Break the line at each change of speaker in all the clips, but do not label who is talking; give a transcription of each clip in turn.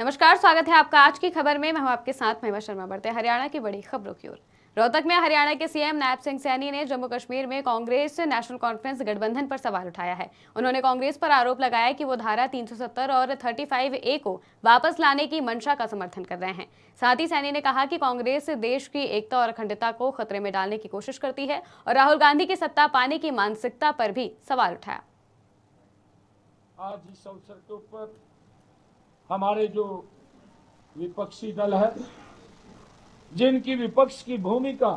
नमस्कार, स्वागत है आपका आज की खबर में। मैं हूं आपके साथ महिमा शर्मा। बढ़ते हरियाणा की बड़ी खबरों की ओर। रोहतक में हरियाणा के सीएम नायब सिंह सैनी ने जम्मू कश्मीर में कांग्रेस नेशनल कॉन्फ्रेंस गठबंधन पर सवाल उठाया है। उन्होंने कांग्रेस पर आरोप लगाया कि वो धारा 370 और 35A को वापस लाने की मंशा का समर्थन कर रहे हैं। साथ ही सैनी ने कहा कि कांग्रेस देश की एकता और अखंडता को खतरे में डालने की कोशिश करती है और राहुल गांधी की सत्ता पाने की मानसिकता पर भी सवाल उठाया।
आज इस अवसर के ऊपर हमारे जो विपक्षी दल है, जिनकी विपक्ष की भूमिका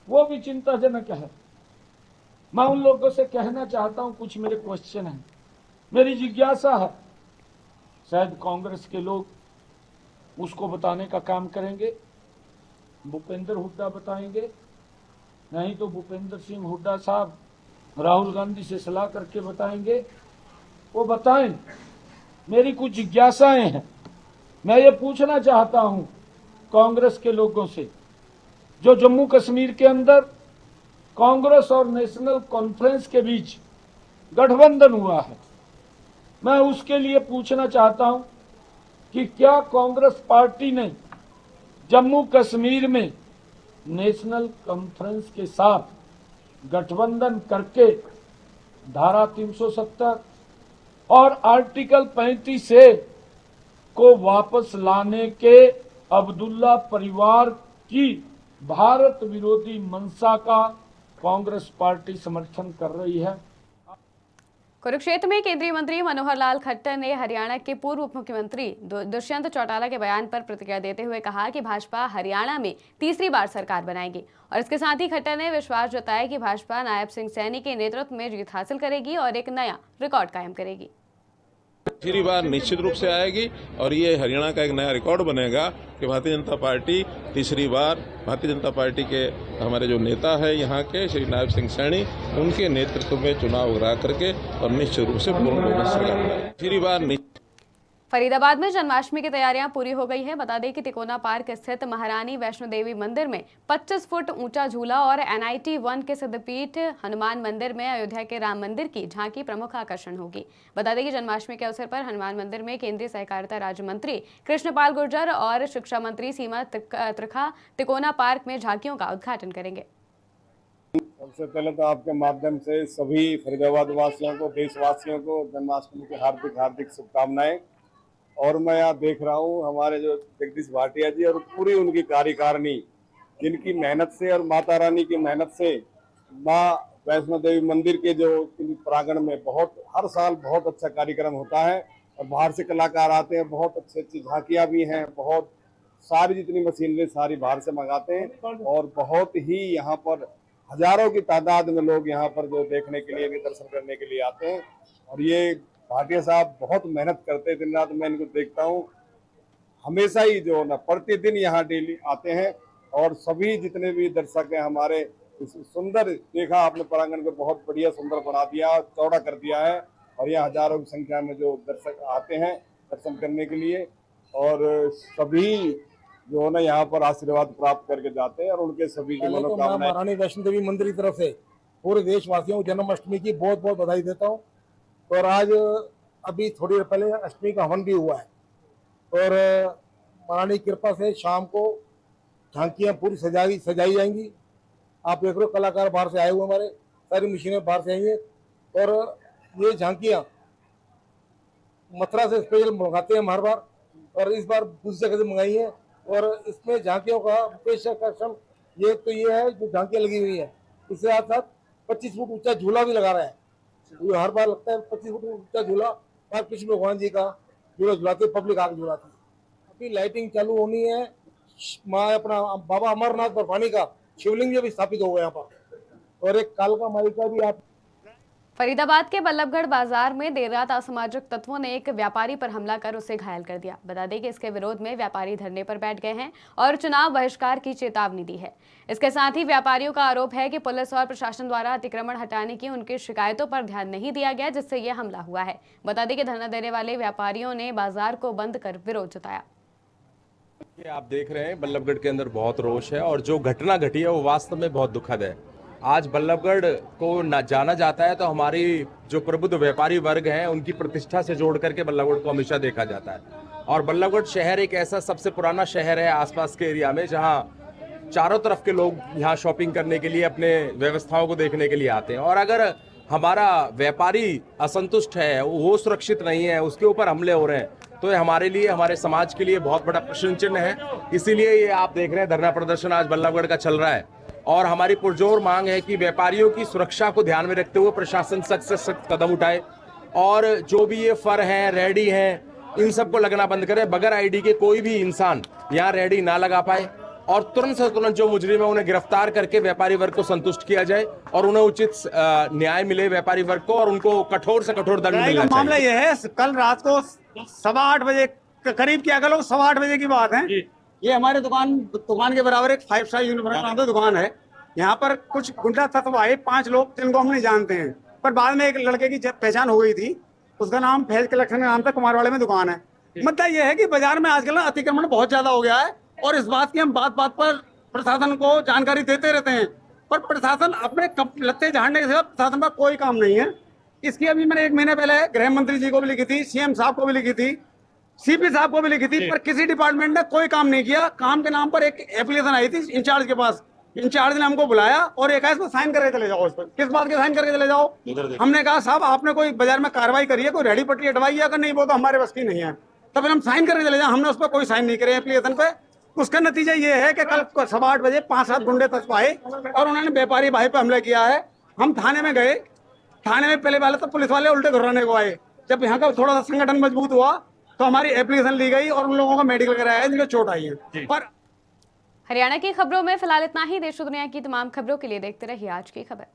वो भी चिंताजनक है, मैं उन लोगों से कहना चाहता हूं, कुछ मेरे क्वेश्चन हैं, मेरी जिज्ञासा है। शायद कांग्रेस के लोग उसको बताने का काम करेंगे, भूपेंद्र हुड्डा बताएंगे, नहीं तो भूपेंद्र सिंह हुड्डा साहब राहुल गांधी से सलाह करके बताएंगे। वो बताएं। मेरी कुछ जिज्ञासाएं हैं। मैं ये पूछना चाहता हूं कांग्रेस के लोगों से, जो जम्मू कश्मीर के अंदर कांग्रेस और नेशनल कॉन्फ्रेंस के बीच गठबंधन हुआ है, मैं उसके लिए पूछना चाहता हूं कि क्या कांग्रेस पार्टी ने जम्मू कश्मीर में नेशनल कॉन्फ्रेंस के साथ गठबंधन करके धारा 370 और आर्टिकल 35A को वापस लाने के अब्दुल्ला परिवार की भारत विरोधी मंशा का कांग्रेस पार्टी समर्थन कर रही है।
कुरुक्षेत्र में केंद्रीय मंत्री मनोहर लाल खट्टर ने हरियाणा के पूर्व उप मुख्यमंत्री दुष्यंत चौटाला के बयान पर प्रतिक्रिया देते हुए कहा कि भाजपा हरियाणा में तीसरी बार सरकार बनाएगी। और इसके साथ ही खट्टर ने विश्वास जताया कि भाजपा नायब सिंह सैनी के नेतृत्व में जीत हासिल करेगी और एक नया रिकॉर्ड कायम करेगी।
तीसरी बार निश्चित रूप से आएगी और ये हरियाणा का एक नया रिकॉर्ड बनेगा कि भारतीय जनता पार्टी तीसरी बार, भारतीय जनता पार्टी के हमारे जो नेता है यहाँ के श्री नायब सिंह सैनी, उनके नेतृत्व में चुनाव करा करके और निश्चित रूप से पूर्ण बहुमत से सरकार बनाएगी। तीसरी बार।
फरीदाबाद में जन्माष्टमी की तैयारियां पूरी हो गई है। बता दें कि तिकोना पार्क स्थित महारानी वैष्णो देवी मंदिर में 25 फुट ऊंचा झूला और NIT 1 के सिद्धपीठ हनुमान मंदिर में अयोध्या के राम मंदिर की झांकी प्रमुख आकर्षण होगी। बता दें कि जन्माष्टमी के अवसर पर हनुमान मंदिर में केंद्रीय सहकारिता राज्य मंत्री कृष्णपाल गुर्जर और शिक्षा मंत्री सीमा त्रिखा तिकोना पार्क में झांकियों का उद्घाटन करेंगे।
सबसे पहले तो आपके माध्यम से सभी फरीदाबाद वासियों को, देशवासियों को जन्माष्टमी की हार्दिक हार्दिक शुभकामनाएं। और मैं यहाँ देख रहा हूँ हमारे जो जगदीश भाटिया जी और पूरी उनकी कार्यकारिणी, जिनकी मेहनत से और माता रानी की मेहनत से माँ वैष्णो देवी मंदिर के जो प्रांगण में हर साल बहुत अच्छा कार्यक्रम होता है और बाहर से कलाकार आते हैं, बहुत अच्छी अच्छी झांकियाँ भी हैं, बहुत सारी जितनी मशीनरी सारी बाहर से मंगाते हैं और बहुत ही यहाँ पर हजारों की तादाद में लोग यहाँ पर जो देखने के लिए, दर्शन करने के लिए आते हैं। और ये भाटिया साहब बहुत मेहनत करते हैं, दिन रात मैं इनको देखता हूँ, हमेशा ही जो ना प्रतिदिन यहाँ डेली आते हैं। और सभी जितने भी दर्शक हैं हमारे, सुंदर देखा आपने प्रांगण को, बहुत बढ़िया सुंदर बना दिया, चौड़ा कर दिया है और यहाँ हजारों की संख्या में जो दर्शक आते हैं दर्शन करने के लिए और सभी जो है ना यहाँ पर आशीर्वाद प्राप्त करके जाते हैं और उनके सभी की मनोकामनाएं।
महारानी वैष्णो देवी मंदिर की तरफ से पूरे देशवासियों को जन्माष्टमी की बहुत बहुत बधाई देता हूँ। और आज अभी थोड़ी देर पहले अष्टमी का हवन भी हुआ है और महारानी की कृपा से शाम को झांकियाँ पूरी सजाई जाएंगी। आप देख रहे हो कलाकार बाहर से आए हुए, हमारे सारी मशीनें बाहर से आई हैं और ये झांकियाँ मथुरा से स्पेशल मंगाते हैं हर बार और इस बार दूसरी जगह से मंगाई है। और इसमें झांकियों का विशेष आकर्षण ये है जो झांकियाँ लगी हुई है, इसके साथ साथ 25 फुट ऊंचा झूला भी लगा रहा है। ये हर बार लगता है 25 फुट ऊंचा झूला, और कृष्ण भगवान जी का झूला झुलाते, पब्लिक आग झुलाती। अभी लाइटिंग चालू होनी है। अपना बाबा अमरनाथ बर्फानी का शिवलिंग भी स्थापित हो गया यहाँ पर और एक कालका माई का भी। आप
फरीदाबाद के बल्लभगढ़ बाजार में देर रात असामाजिक तत्वों ने एक व्यापारी पर हमला कर उसे घायल कर दिया। बता दें कि इसके विरोध में व्यापारी धरने पर बैठ गए हैं और चुनाव बहिष्कार की चेतावनी दी है। इसके साथ ही व्यापारियों का आरोप है कि पुलिस और प्रशासन द्वारा अतिक्रमण हटाने की उनकी शिकायतों पर ध्यान नहीं दिया गया, जिससे यह हमला हुआ है। बता दें कि धरना देने वाले व्यापारियों ने बाजार को बंद कर विरोध जताया।
आप देख रहे हैं बल्लभगढ़ के अंदर बहुत रोष है और जो घटना घटी है वो वास्तव में बहुत दुखद है। आज बल्लभगढ़ को जाना जाता है तो हमारी जो प्रबुद्ध व्यापारी वर्ग हैं उनकी प्रतिष्ठा से जोड़ करके बल्लभगढ़ को हमेशा देखा जाता है। और बल्लभगढ़ शहर एक ऐसा सबसे पुराना शहर है आसपास के एरिया में जहां चारों तरफ के लोग यहाँ शॉपिंग करने के लिए, अपने व्यवस्थाओं को देखने के लिए आते हैं। और अगर हमारा व्यापारी असंतुष्ट है, वो सुरक्षित नहीं है, उसके ऊपर हमले हो रहे हैं, तो ये हमारे लिए, हमारे समाज के लिए बहुत बड़ा प्रश्न चिन्ह है। इसीलिए ये आप देख रहे हैं धरना प्रदर्शन आज बल्लभगढ़ का चल रहा है। और हमारी पुरजोर मांग है कि व्यापारियों की सुरक्षा को ध्यान में रखते हुए प्रशासन सख्त से सख्त कदम उठाए और जो भी ये फर हैं, रेडी हैं, इन सबको लगना बंद करे। बगैर आईडी के कोई भी इंसान यहाँ रेडी ना लगा पाए और तुरंत से तुरंत जो मुजरिम है उन्हें गिरफ्तार करके व्यापारी वर्ग को संतुष्ट किया जाए और उन्हें उचित न्याय मिले व्यापारी वर्ग को और उनको कठोर से कठोर दंड मिलना चाहिए।
मामला यह है, कल रात को 8:15 बजे करीब की, अगर 8:15 बजे की बात है, ये हमारे दुकान के बराबर एक 5 स्टार यूनिवर्सिटी दुकान है। यहाँ पर कुछ गुंडा तत्व आए, 5 लोग जिनको हम नहीं जानते हैं, पर बाद में एक लड़के की पहचान हो गई थी। उसका नाम फैज कलेक्शन के नाम था, कुमारवाड़े में दुकान है। मुद्दा यह है कि बाजार में आजकल अतिक्रमण बहुत ज्यादा हो गया है और इस बात की हम बात बात पर प्रशासन को जानकारी देते रहते हैं, पर प्रशासन अपने लत्ते झाड़ने के सिवा प्रशासन का कोई काम नहीं है। इसकी अभी मैंने 1 महीने पहले गृह मंत्री जी को भी लिखी थी, सीएम साहब को भी लिखी थी, सीपी साहब को भी लिखी थी, पर किसी डिपार्टमेंट ने कोई काम नहीं किया। काम के नाम पर एक एप्लीकेशन आई थी इंचार्ज के पास, इंचार्ज ने हमको बुलाया और एक इसमें साइन करके चले जाओ। इस पर किस बात के साइन करके चले जाओ? हमने कहा साहब आपने कोई बाजार में कार्रवाई करी है, कोई रेडी पट्टी हटवाई है? अगर नहीं वो तो हमारे बस की नहीं है, तो फिर हम साइन करके चले जाए। हमने उस पर कोई साइन नहीं करे एप्लीकेशन पे। उसका नतीजा ये है कि कल 8:15 बजे 5-7 गुंडे तक आए और उन्होंने व्यापारी भाई पे हमला किया है। हम थाने में गए, थाने में पहले वाले तो पुलिस वाले उल्टे घुराने को आए। जब यहाँ का थोड़ा सा संगठन मजबूत हुआ तो हमारी एप्लीकेशन ली गई और उन लोगों का मेडिकल कराया है जिनको चोट आई है। पर
हरियाणा की खबरों में फिलहाल इतना ही। देश और दुनिया की तमाम खबरों के लिए देखते रहिए आज की खबर।